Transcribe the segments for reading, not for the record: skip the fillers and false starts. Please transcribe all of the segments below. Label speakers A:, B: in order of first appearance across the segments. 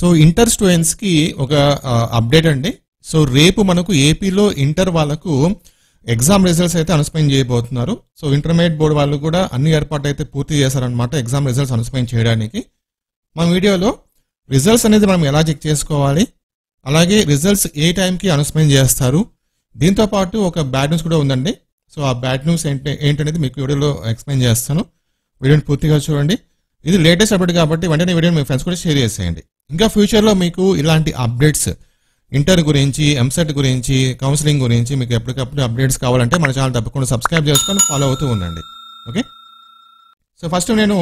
A: So inter students కి ఒక update అండి. సో రేపు మనకు ఏపీలో ఇంటర్ వాళ్ళకు ఎగ్జామ్ రిజల్ట్స్ అయితే అనౌన్స్మెంట్ చేయబోతున్నారు. సో ఇంటర్మీడియట్ బోర్డు వాళ్ళు కూడా అన్ని ఏర్పాట్లు అయితే పూర్తి చేశారనమాట ఎగ్జామ్ రిజల్ట్స్ అనౌన్స్మెంట్ చేయడానికి. మన వీడియోలో రిజల్ట్స్ అనేది మనం ఎలా చెక్ చేసుకోవాలి, అలాగే రిజల్ట్స్ ఏ టైంకి అనౌన్స్మెంట్ చేస్తారు, దీంతో పాటు ఒక బ్యాడ్ న్యూస్ కూడా ఉందండి. సో ఆ బ్యాడ్ న్యూస్ ఏంటనేది మీకు వీడియోలో ఎక్స్ప్లెయిన్ చేస్తాను. వీడియోని పూర్తిగా చూడండి. ఇది లేటెస్ట్ అప్డేట్ కాబట్టి వెంటనే వీడియోని మీ ఫ్రెండ్స్ కూడా షేర్ చేసేయండి. ఇంకా ఫ్యూచర్లో మీకు ఇలాంటి అప్డేట్స్ ఇంటర్ గురించి, ఎంసెట్ గురించి, కౌన్సిలింగ్ గురించి మీకు ఎప్పటికప్పుడు అప్డేట్స్ కావాలంటే మన ఛానల్ తప్పకుండా సబ్స్క్రైబ్ చేసుకొని ఫాలో అవుతూ ఉండండి. ఓకే, సో ఫస్ట్ నేను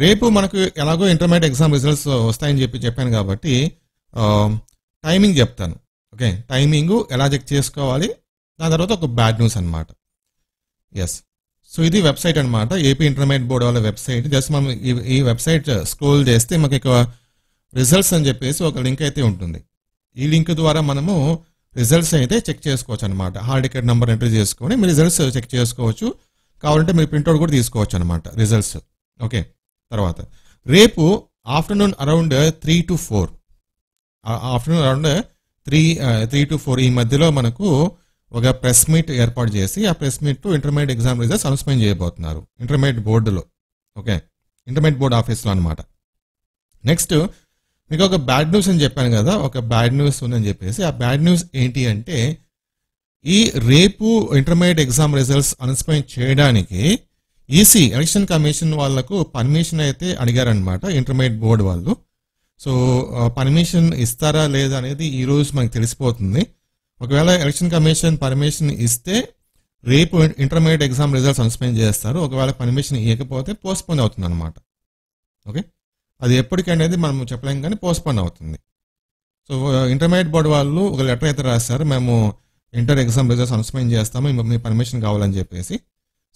A: రేపు మనకు ఎలాగో ఇంటర్మీడియట్ ఎగ్జామ్ రిజల్ట్స్ వస్తాయని చెప్పాను కాబట్టి టైమింగ్ చెప్తాను. ఓకే, టైమింగ్ ఎలా చెక్ చేసుకోవాలి, దాని తర్వాత ఒక బ్యాడ్ న్యూస్ అనమాట. ఎస్, సో ఇది వెబ్సైట్ అనమాట, ఏపీ ఇంటర్మీడియట్ బోర్డు వాళ్ళ వెబ్సైట్. జస్ట్ మనం ఈ వెబ్సైట్ స్క్రోల్ చేస్తే మనకి రిజల్ట్స్ అని చెప్పేసి ఒక లింక్ అయితే ఉంటుంది. ఈ లింక్ ద్వారా మనము రిజల్ట్స్ అయితే చెక్ చేసుకోవచ్చు అనమాట. హాల్ టికెట్ నెంబర్ ఎంటర్ చేసుకొని మీరు రిజల్ట్స్ చెక్ చేసుకోవచ్చు. కావాలంటే మీరు ప్రింట్అవుట్ కూడా తీసుకోవచ్చు అనమాట రిజల్ట్స్. ఓకే, తర్వాత రేపు afternoon around 3 to 4 afternoon around 3 to 4 ఈ మధ్యలో మనకు ఒక ప్రెస్ మీట్ ఏర్పాటు చేసి ఆ press meet intermediate exam results announcement చేయబోతున్నారు ఇంటర్మీడియట్ బోర్డులో. ఓకే, ఇంటర్మీడియట్ బోర్డు ఆఫీస్లో అనమాట. నెక్స్ట్ మీకు ఒక బ్యాడ్ న్యూస్ అని చెప్పాను కదా, ఒక బ్యాడ్ న్యూస్ ఉందని చెప్పేసి. ఆ బ్యాడ్ న్యూస్ ఏంటి అంటే, ఈ రేపు ఇంటర్మీడియట్ ఎగ్జామ్ రిజల్ట్స్ అనౌన్స్మెంట్ చేయడానికి ఈసీ ఎలక్షన్ కమిషన్ వాళ్లకు పర్మిషన్ అయితే అడిగారనమాట ఇంటర్మీడియట్ బోర్డు వాళ్ళు. సో పర్మిషన్ ఇస్తారా లేదా అనేది ఈ రోజు మనకు తెలిసిపోతుంది. ఒకవేళ ఎలక్షన్ కమిషన్ పర్మిషన్ ఇస్తే రేపు ఇంటర్మీడియట్ ఎగ్జామ్ రిజల్ట్స్ అనౌన్స్మెంట్ చేస్తారు. ఒకవేళ పర్మిషన్ ఇవ్వకపోతే పోస్ట్పోన్ అవుతుంది అనమాట. ఓకే, అది ఎప్పటికనేది మనం చెప్పలేం కానీ పోస్ట్పోన్ అవుతుంది. సో ఇంటర్మీడియట్ బోర్డు వాళ్ళు ఒక లెటర్ అయితే రాస్తారు, మేము ఇంటర్ ఎగ్జామ్ రిజల్ట్స్ అనౌన్స్మెంట్ చేస్తాము, మీ పర్మిషన్ కావాలని చెప్పేసి.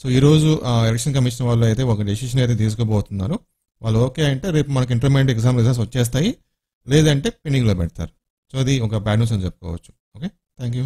A: సో ఈరోజు ఎలక్షన్ కమిషన్ వాళ్ళు అయితే ఒక డెసిషన్ అయితే తీసుకోబోతున్నారు. వాళ్ళు ఓకే అంటే రేపు మనకి ఇంటర్మీడియట్ ఎగ్జామ్ రిజల్ట్స్ వచ్చేస్తాయి, లేదంటే పెండింగ్లో పెడతారు. సో అది ఒక బ్యాడ్ న్యూస్ అని చెప్పుకోవచ్చు. Okay, thank you.